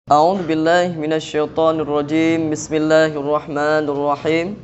A'udzu billahi minasyaitonir rajim. Bismillahirrahmanirrahim.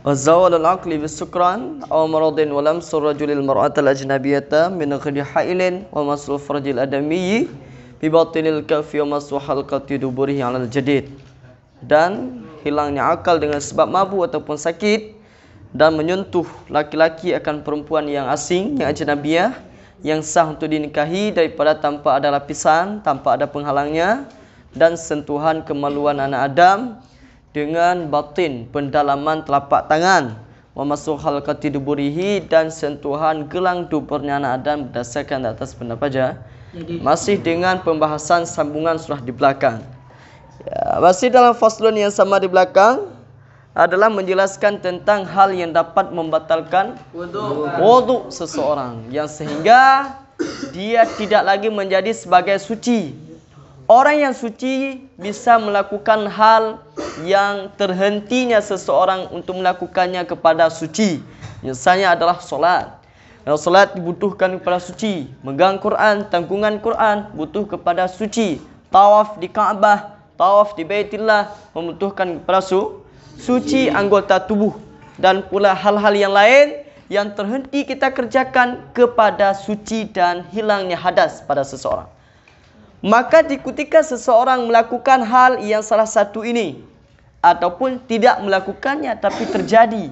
Zawalul aqli bisukran aw maradin wa lamsu rajulil mar'atal ajnabiyata min ghayri hailin wa masru farjil adamiyyi bi batinil kafi wa masu halqati duburihi 'alal jadid. Dan hilangnya akal dengan sebab mabuk ataupun sakit, dan menyentuh laki-laki akan perempuan yang asing, yang ajnabiyah, yang sah untuk dinikahi daripada tanpa ada lapisan, tanpa ada penghalangnya, dan sentuhan kemaluan anak Adam dengan batin pendalaman telapak tangan, wa masuh halqati duburihi, dan sentuhan gelang duburnya anak Adam berdasarkan atas pendapat masih dengan pembahasan sambungan surah di belakang. Ya, masih dalam faslun yang sama di belakang adalah menjelaskan tentang hal yang dapat membatalkan wudu seseorang, yang sehingga dia tidak lagi menjadi sebagai suci. Orang yang suci bisa melakukan hal yang terhentinya seseorang untuk melakukannya kepada suci. Misalnya adalah solat. Kalau solat dibutuhkan kepada suci. Megang Quran, tanggungan Quran butuh kepada suci. Tawaf di Kaabah, tawaf di Baitillah membutuhkan kepada suci anggota tubuh. Dan pula hal-hal yang lain yang terhenti kita kerjakan kepada suci dan hilangnya hadas pada seseorang. Maka ketika seseorang melakukan hal yang salah satu ini, ataupun tidak melakukannya tapi terjadi,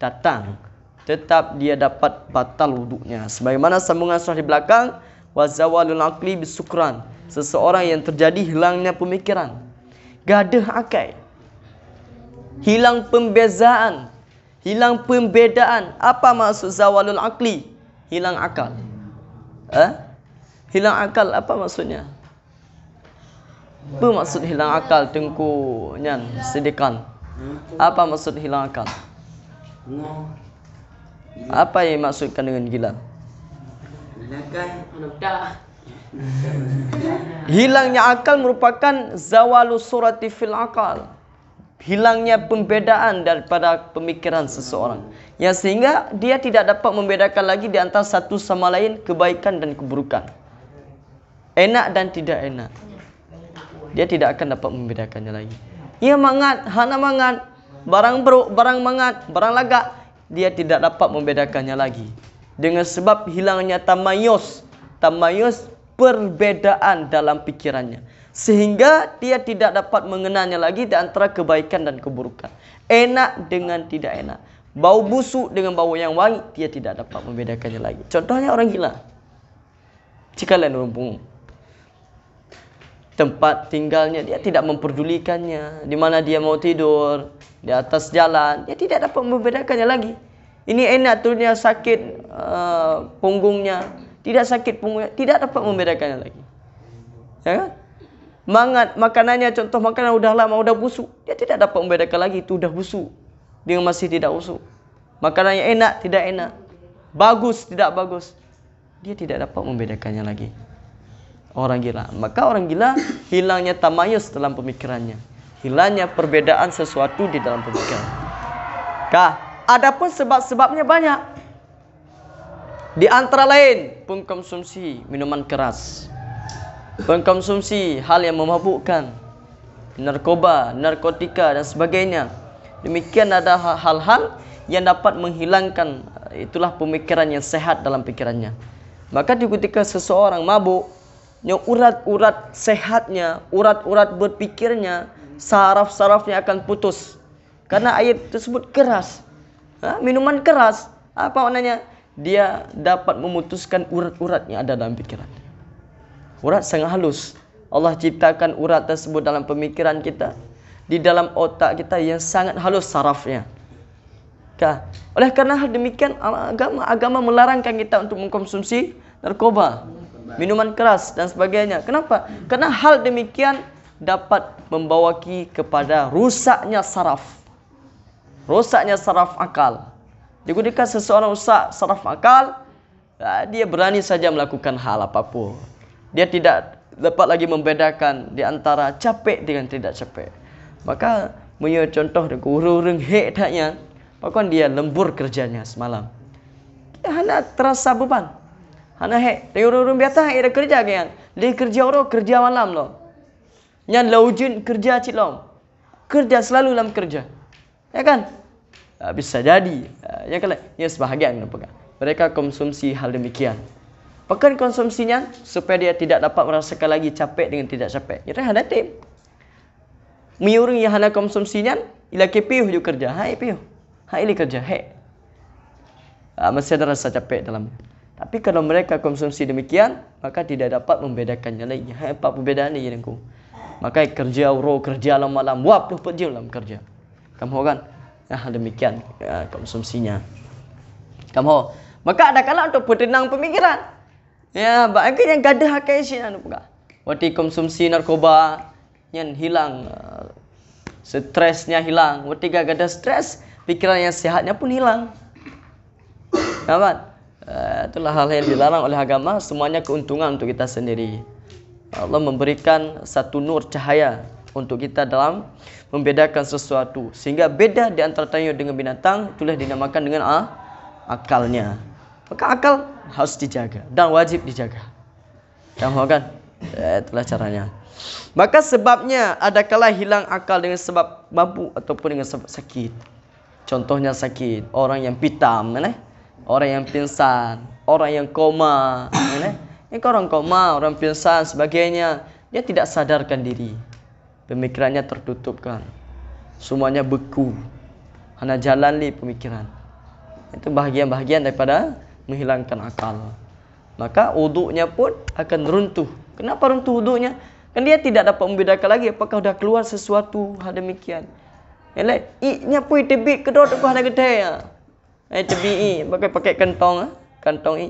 datang, tetap dia dapat batal wudunya. Sebagaimana sambungan surah di belakang, wa zawalul aqli bisukran, seseorang yang terjadi hilangnya pemikiran, gadah akal, hilang pembezaan, hilang pembedaan. Apa maksud zawalul aqli? Hilang akal. Hilang akal apa maksudnya? Apa maksud hilang akal Tengku Nyan Sidikan? Apa maksud hilang akal? Apa yang maksudkan dengan gila? Hilangnya akal merupakan zawalu surati fil akal, hilangnya pembedaan daripada pemikiran seseorang, yang sehingga dia tidak dapat membedakan lagi di antara satu sama lain, kebaikan dan keburukan, enak dan tidak enak. Dia tidak akan dapat membedakannya lagi. Ia mangat, hana mangat, barang beruk, barang mangat, barang lagak, dia tidak dapat membedakannya lagi. Dengan sebab hilangnya tamayus perbedaan dalam pikirannya, sehingga dia tidak dapat mengenalnya lagi di antara kebaikan dan keburukan, enak dengan tidak enak, bau busuk dengan bau yang wangi, dia tidak dapat membedakannya lagi. Contohnya orang gila. Jika kalian rumpung tempat tinggalnya, dia tidak memperdulikannya. Di mana dia mau tidur, di atas jalan, dia tidak dapat membedakannya lagi. Ini enak turunnya, sakit punggungnya, tidak sakit punggungnya, tidak dapat membedakannya lagi. Ya kan? Mangat makanannya, contoh makanan udah lama, udah busuk, dia tidak dapat membedakan lagi itu udah busuk dengan masih tidak busuk. Makanannya enak, tidak enak, bagus, tidak bagus, dia tidak dapat membedakannya lagi. Orang gila. Maka orang gila hilangnya tamayus dalam pemikirannya, hilangnya perbedaan sesuatu di dalam pemikiran. Adapun sebab-sebabnya banyak. Di antara lain pengkonsumsi minuman keras, pengkonsumsi hal yang memabukkan, narkoba, narkotika dan sebagainya. Demikian ada hal-hal yang dapat menghilangkan itulah pemikiran yang sehat dalam pikirannya. Maka ketika seseorang mabuk, urat-urat sehatnya, urat-urat berpikirnya, saraf-sarafnya akan putus. Karena air tersebut keras. Minuman keras. Apa maknanya? Dia dapat memutuskan urat-urat yang ada dalam pikiran. Urat sangat halus. Allah ciptakan urat tersebut dalam pemikiran kita, di dalam otak kita yang sangat halus sarafnya. Oleh karena hal demikian, agama melarangkan kita untuk mengkonsumsi narkoba, minuman keras dan sebagainya. Kenapa? Karena hal demikian dapat membawa kepada rusaknya saraf. Rusaknya saraf akal. Jika seseorang rusak saraf akal, dia berani saja melakukan hal apapun. Dia tidak dapat lagi membedakan di antara capek dengan tidak capek, Maka punya contoh dia urung hek taknya, pakon dia lembur kerjanya semalam. Hana terasa beban. Hana hek, dia urung biasa hek dia kerja kan. Dia kerja orang kerja malam lo. Nyan laujun kerja cik lo. Kerja selalu dalam kerja. Ya kan? Bisa jadi. Ya kan? Ya sebahagian apa kan? Mereka konsumsi hal demikian. Pakan konsumsinya supaya dia tidak dapat merasakan lagi capek dengan tidak capek. Jadi ada tim. Miurung yang hana konsumsinya, ila kepiuh ju kerja. Hai piuh. Hai ili kerja. Hai. Masih ada rasa capek dalamnya. Tapi kalau mereka konsumsi demikian, maka tidak dapat membedakannya lagi. Hai apa perbedaan ini denku? Maka kerja uro kerja malam-malam, 24 jam dalam kerja. Kamu kan? Demikian konsumsinya. Kamu. Maka ada kala untuk bertenang pemikiran. Ya, bagi yang gadah hakai sih anu pula. Waktu konsumsi narkoba yang hilang, stresnya hilang. Waktu gadah stres, pikiran yang sehatnya pun hilang. Kawan, itulah hal yang dilarang oleh agama. Semuanya keuntungan untuk kita sendiri. Allah memberikan satu nur cahaya untuk kita dalam membedakan sesuatu, sehingga beda di antara tanya dengan binatang. Itulah dinamakan dengan akalnya. Maka akal harus dijaga dan wajib dijaga. Kamu kan? Itulah caranya. Maka sebabnya adakala hilang akal dengan sebab mabuk ataupun dengan sebab sakit. Contohnya sakit, orang yang pitam, orang yang pingsan, orang yang koma, ini orang koma, orang pingsan sebagainya, dia tidak sadarkan diri. Pemikirannya tertutupkan. Semuanya beku. Hanya jalan li pemikiran. Itu bahagian-bahagian daripada menghilangkan akal. Maka wuduknya pun akan runtuh. Kenapa runtuh wuduknya? Kan dia tidak dapat membedakan lagi apakah sudah keluar sesuatu hal demikian. Yalah, i-nya pun tebik kedua tu ada gede ya. Tebik pakai kantong i.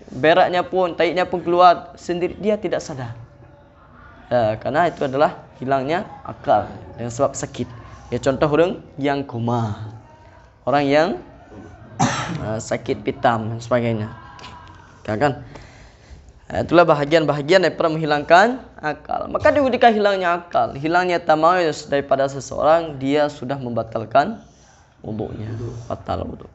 Beraknya pun, taiknya pun keluar sendiri, dia tidak sadar. Karena itu adalah hilangnya akal dengan sebab sakit. Ya, contoh orang yang koma, orang yang sakit pitam dan sebagainya. Kan? Itulah bahagian-bahagian daripada menghilangkan akal. Maka ketika hilangnya akal, hilangnya tamayuz daripada seseorang, dia sudah membatalkan wuduknya. Batal wuduk.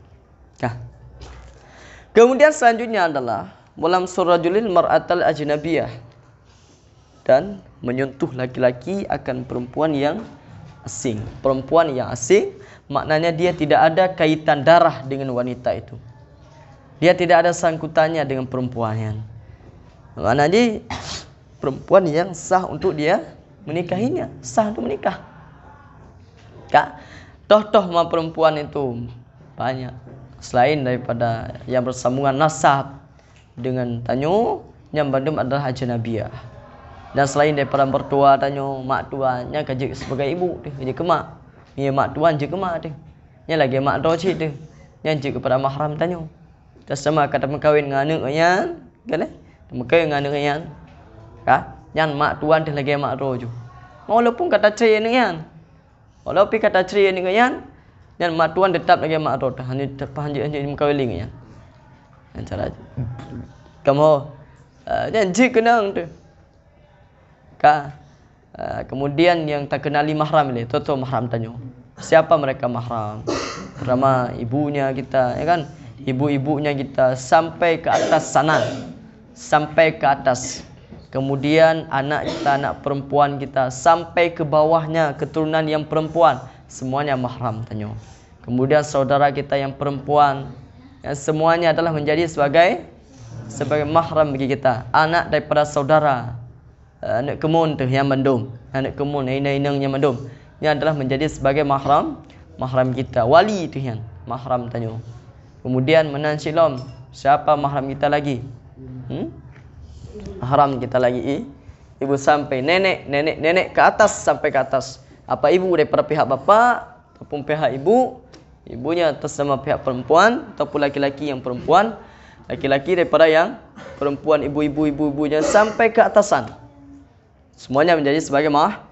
Kemudian selanjutnya adalah walamsur rajulil mar'atal ajnabiyah, dan menyentuh laki-laki akan perempuan yang asing. Perempuan yang asing maknanya dia tidak ada kaitan darah dengan wanita itu. Dia tidak ada sangkutannya dengan perempuan. Maknanya perempuan yang sah untuk dia menikahinya, sah untuk menikah. Toh perempuan itu banyak. Selain daripada yang bersambungan nasab dengan tanyo, yang bandum adalah ajnabiyah. Dan selain daripada mertua tanyo, mak tuanya kerja sebagai ibu, dia kerja ke mak. Ni mak tuan je ke mak dia. Yang lagi mak do cik dia. Yang je kepada mahram tanyo. Dan sama kata mengkawin dengan anak yan, kan? Mengkawin dengan anak yan. Yang mak tuan dia lagi mak do je. Walaupun kata cerai ni yan. Walaupun kata cerai ni yan, yang mak tuan tetap lagi mak do. Hanya mengkawin dengan yan. Yang cara kamu yang je kenang tu. Kemudian yang tak kenali mahram ni, tu mahram tanyo. Siapa mereka mahram? Pertama ibunya kita, ya kan? Ibu-ibunya kita sampai ke atas sana. Sampai ke atas. Kemudian anak kita, anak perempuan kita sampai ke bawahnya, keturunan yang perempuan, semuanya mahram tanyo. Kemudian saudara kita yang perempuan, yang semuanya adalah menjadi sebagai mahram bagi kita. Anak daripada saudara, anak kemun tu yang mandum, anak kemun inang yang mandum, ini adalah menjadi sebagai mahram kita. Wali tu yang mahram tanyo. Kemudian menansilom, siapa mahram kita lagi? Mahram kita lagi ibu sampai nenek ke atas, sampai ke atas. Apa ibu daripada pihak bapa ataupun pihak ibu, ibunya atas nama pihak perempuan ataupun laki-laki yang perempuan, laki-laki daripada yang perempuan, ibu-ibunya sampai ke atasan. Semuanya menjadi sebagai mahram.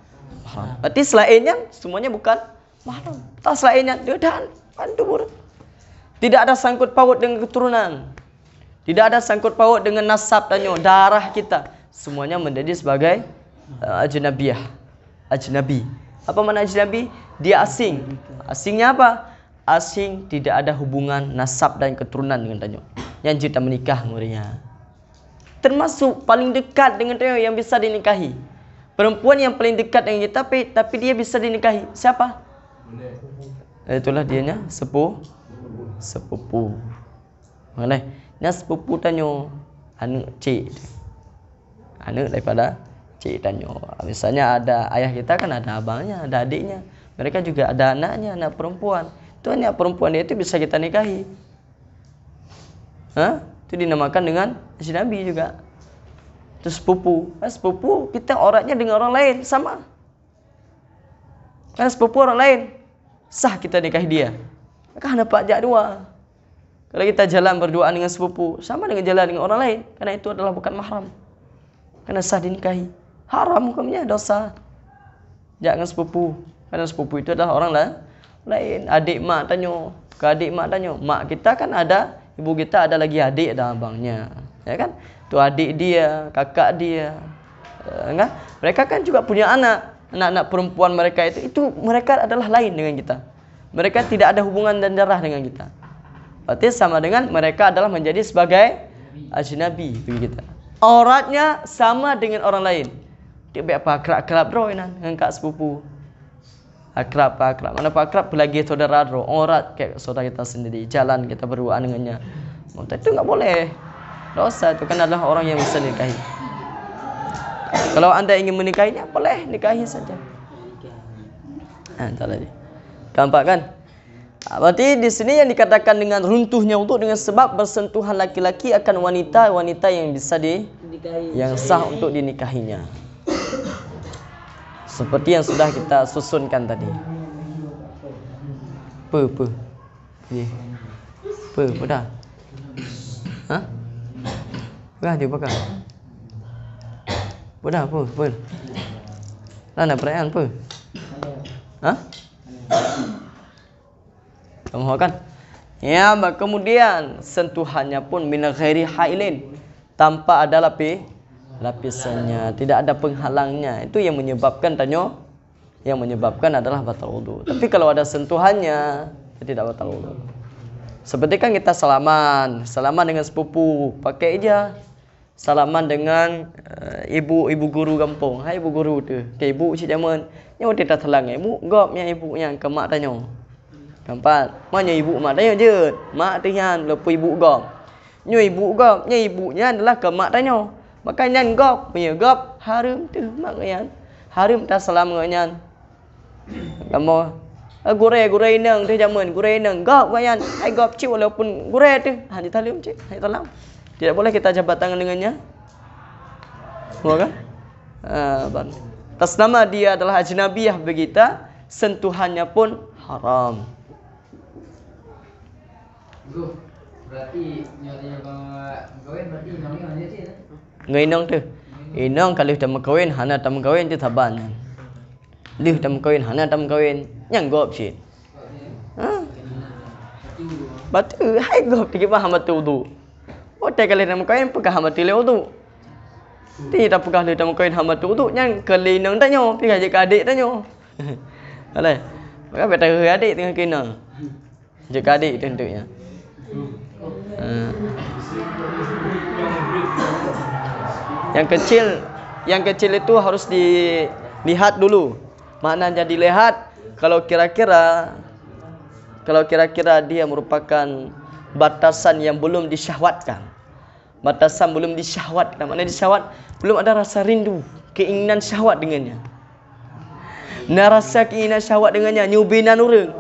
Berarti selainnya semuanya bukan mahram. Tak selainnya dia dah pandu. Tidak ada sangkut paut dengan keturunan. Tidak ada sangkut paut dengan nasab dan darah kita. Semuanya menjadi sebagai ajnabiyah. Ajnabi. Apa makna ajnabi? Dia asing. Asingnya apa? Asing tidak ada hubungan nasab dan keturunan dengan tanyo. Yang kita menikah muridnya. Termasuk paling dekat dengan tanyo yang bisa dinikahi. Perempuan yang paling dekat dengan kita tapi dia bisa dinikahi. Siapa? Itulah dianya sepupu. Mana? Nya sepupu tanyo anak cik. Anak daripada cik tanyo. Misalnya ada ayah kita kan ada abangnya, ada adiknya. Mereka juga ada anaknya, anak perempuan. Itu anak perempuan dia itu bisa kita nikahi. Itu dinamakan dengan ajnabi juga. Itu sepupu. Sepupu kita oratnya dengan orang lain sama. Karena sepupu orang lain sah kita nikahi dia. Maka hanya pajak dua. Kalau kita jalan berduaan dengan sepupu sama dengan jalan dengan orang lain. Karena itu adalah bukan mahram. Karena sah dinikahi. Haram hukumnya, dosa. Jangan sepupu. Karena sepupu itu adalah orang lain. Adik mak tanyo, ke adik mak tanyo. Mak kita kan ada, ibu kita ada lagi adik dan abangnya. Ya kan? Itu adik dia, kakak dia. Kan? Mereka kan juga punya anak. Anak-anak perempuan mereka itu mereka adalah lain dengan kita. Mereka tidak ada hubungan dan darah dengan kita. Berarti sama dengan mereka adalah menjadi sebagai ajnabi bagi kita. Auratnya sama dengan orang lain. Dia apa akrab bro dengan kak sepupu. Akrab. Mana akrab pelagi saudara bro. Aurat kayak saudara kita sendiri. Jalan kita berduaan dengannya. Itu enggak boleh. Dosa itu kan adalah orang yang bisa nikahi. Kalau anda ingin menikahinya, boleh nikahi saja. Entah lagi. Gampang kan? Berarti di sini yang dikatakan dengan runtuhnya wudu dengan sebab bersentuhan laki-laki akan wanita yang bisa yang sah untuk dinikahinya. Seperti yang sudah kita susunkan tadi. Dah. Hah? Dah dia pakai. Dah apa? Nak perayaan apa? Hah? Kamu kan? Ya, kemudian sentuhannya pun min ghairi hailin, tanpa ada lapisannya, tidak ada penghalangnya. Itu yang menyebabkan tanyo, yang menyebabkan adalah batal wudu. Tapi kalau ada sentuhannya, tidak batal wudu. Seperti kan kita salaman dengan sepupu, pakai aja. Salaman dengan ibu guru kampung. Hai ibu guru tu. Ke ibu cik zaman. Yang kita telang ibu gopnya ibu yang ke mak tanya. Gampat. Mana ibu mak tanya je. Mak tu yang lepas ibu gop. Nyo ibu gop, nya ibunya adalah ke mak tanya. Makanya gop, punya gop harum tu mak yang. Harum ta salam ngan. Kamu gure nang tu zaman gure nang gop kan. Hai gop cik walaupun gure tu. Hanya talim cik. Hai talam. Tidak boleh kita jabat tangan dengannya. Semua kan? Atas nama dia adalah ajnabiyah bagi kita, sentuhannya pun haram. Berarti nyatanya kawin berarti inangnya aja sih. Inang tu. Inang kalau dah mengkawin, hana tak mengkawin tu taban. Lih tak mengkawin, hana tak mengkawin, yang gop cik. Batu, hai gop tiga paham tu wudu. Otak kali nak mengkawin pegah mati le wudu. Tidak pegah le nak mengkawin hamba tu wudu yang kali nang tanya, pergi aja ke adik tanya. Alai. Maka betul adik tengah kena. Jaga adik tentunya. Yang kecil itu harus dilihat dulu. Maknanya dilihat kalau kira-kira dia merupakan batasan yang belum disyahwatkan. Batasan belum disyahwatkan. Maknanya disyahwat belum ada rasa rindu, keinginan syahwat dengannya. Rasa keinginan syahwat dengannya nyubinan urang.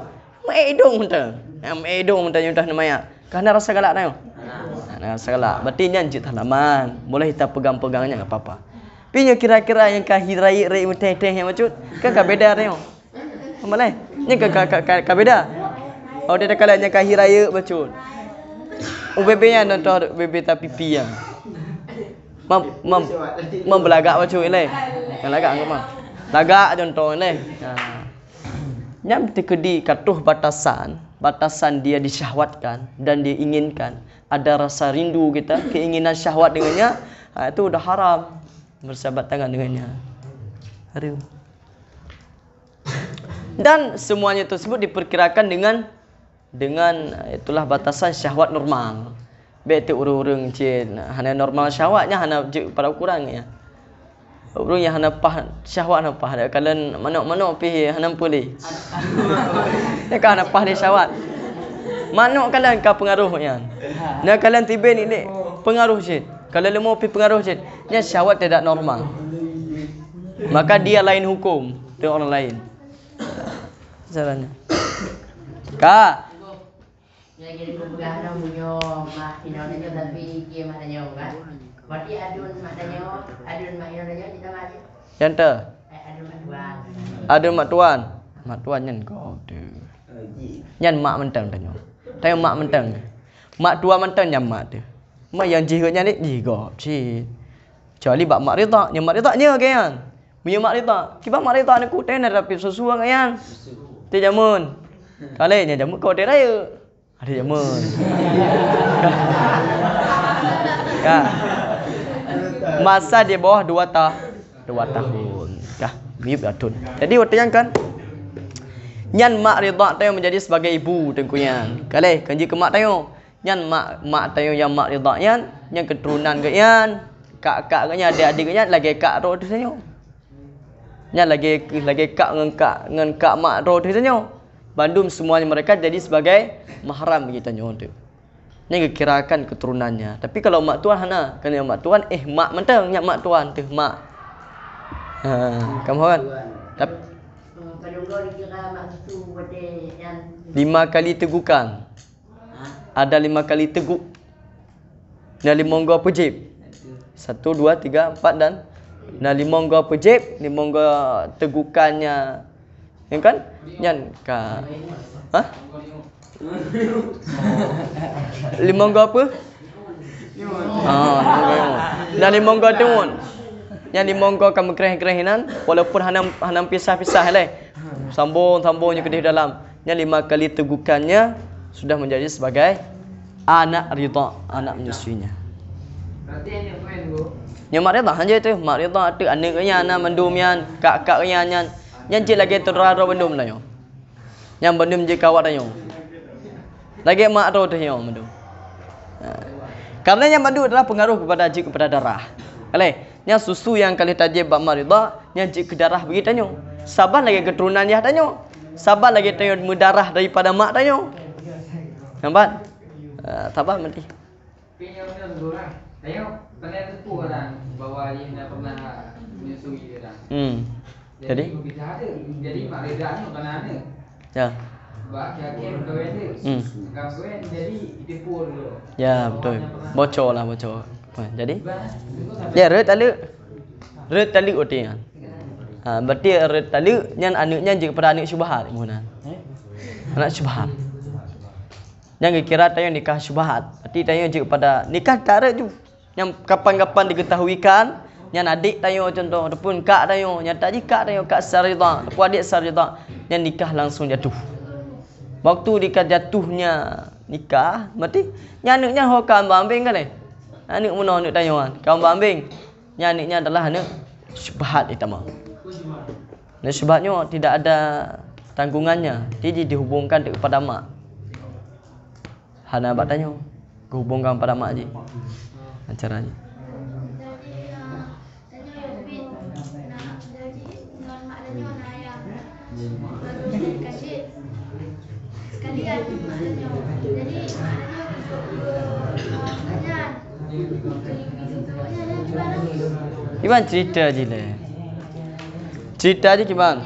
Maedong mentah. Maedong mentah nyudah namanya. Karena rasa galak tanya. Rasa galak. Berarti nyanjut tanaman. Boleh kita pegang-pegangnya enggak apa-apa. Pinya kira-kira yang kahir raya raya teh-teh yang macut. Kan beda tanya. Amalai. Nya ka beda. Oh dia kalanya kahir raya macut. UBB-nya nonton UBB tapi pipi yang membelagak macam ni. Yang lagak enggak mah. Lagak contoh ni. Yang tekedi katuh batasan dia disyahwatkan dan diinginkan. Ada rasa rindu kita, keinginan syahwat dengannya, itu udah haram bersahabat tangan dengannya. Haram. Dan semuanya tersebut diperkirakan dengan itulah batasan syahwat normal. Baik tu urang-urang cin hana normal syahwatnya hana je pada ukuran ya. Urang yang hana pah syahwat hana pah kalau manuk-manuk pi hana pulih. Dia kan hana pah dia syahwat. Manuk kalian ka pengaruhnya. Nah kalian tiba ni pengaruh cin. Kalau lemah pi pengaruh cin. Nya syahwat tidak normal. Maka dia lain hukum dengan orang lain. Caranya. Kak. Yang jadi pembegahan punya mak kinonnya tapi dia maknanya kan. Berarti adun maknanya adun maknanya kita macam. Yang tu. Adun mak tuan. Adun mak tuan. Mak tuan nyen kau tu. Nyen mak mentang tanya. Tanya mak mentang. Mak tua mentang nyam mak tu. Mak yang jihnya ni jihgop si. Kecuali bak mak rita, nyam mak rita nya kan. Punya mak rita. Kiba mak rita ni ku ten ada pi susu kan. Ti jamun. Kale nya jamun kau te raya. Ada jamun. Kah. Masa dia bawah 2 tahun. Kah. Mirip atun. Jadi waktu yang kan nyan mak rida tayo menjadi sebagai ibu tengkuyan. Kale kanji ke mak tayo. Nyan mak tayo yang mak rida yang keturunan ke yan. Kak-kak ke yan, adik-adik ke yan lagi kak ro tu sanyo. Nyan lagi kak dengan kak mak ro tu sanyo. Bandung semuanya mereka jadi sebagai mahram kita nyo tu. Ni kekirakan keturunannya. Tapi kalau mak tuan hana, kena mak tuan mak mentang nyak mak tuan tu mak. Kamu kan? Tapi Kalau kau dikira mak susu pada yang 5 kali tegukan. Ada 5 kali teguk. Dan 5 gua pejib. 1, 2, 3, 4 dan 5 gua pejib, 5 gua tegukannya. Ya kan? Nyan ka. Hah? 5 gua apa? 5 dan 5 gua tengok. Yang 5 gua kamu kereh-kerehinan walaupun hanam pisah-pisah leh. Sambung-sambungnya ke dalam. Yang 5 kali tegukannya sudah menjadi sebagai anak rida, anak menyusuinya. Berarti ini poin bu. Yang mak rida hanya itu, mak rida tu anaknya anak mendumian, kak-kaknya yang je lagi terara bendum lah yo. Yang bendum je kawat yo. Lagi mak ro tu yo bendum. Karena yang madu adalah pengaruh kepada darah. Kale, yang susu yang kali tajib bak marida, yang je ke darah begitu tanyo. Sabar lagi keturunan dia tanyo. Sabar lagi tanyo mendarah daripada mak tanyo. Nampak? Sabar mati. Punya orang orang. Tengok pernah tentu orang bahawa dia dah pernah menyusui dia dah. Jadi kita ada. Jadi mak reda ni bukan ana. ya. Buat akhir kawin dia. Kawin jadi ditipu dulu. Ya, betul. Bocor. Jadi ya red tali otian. Berarti red tali yang anaknya jika pada anak syubhat munan. Anak syubhat. Yang kira tayo nikah syubhat. Berarti tayo jika pada nikah tarik tu yang kapan-kapan diketahuikan yang adik tayo contoh ataupun kak tayo yang tak jika tayo kak sarida ataupun adik sarida yang nikah langsung jatuh. Waktu dekat jatuhnya nikah, berarti anaknya hokam bambing kan anak mana anak tayo kan. Kaum bambing. Anaknya adalah anak syubhat itama. Dan syubhatnya tidak ada tanggungannya. Dia dihubungkan kepada mak. Hana batanya hubungkan pada mak je. Caranya. Iban cerita je lah. Cerita je kiban.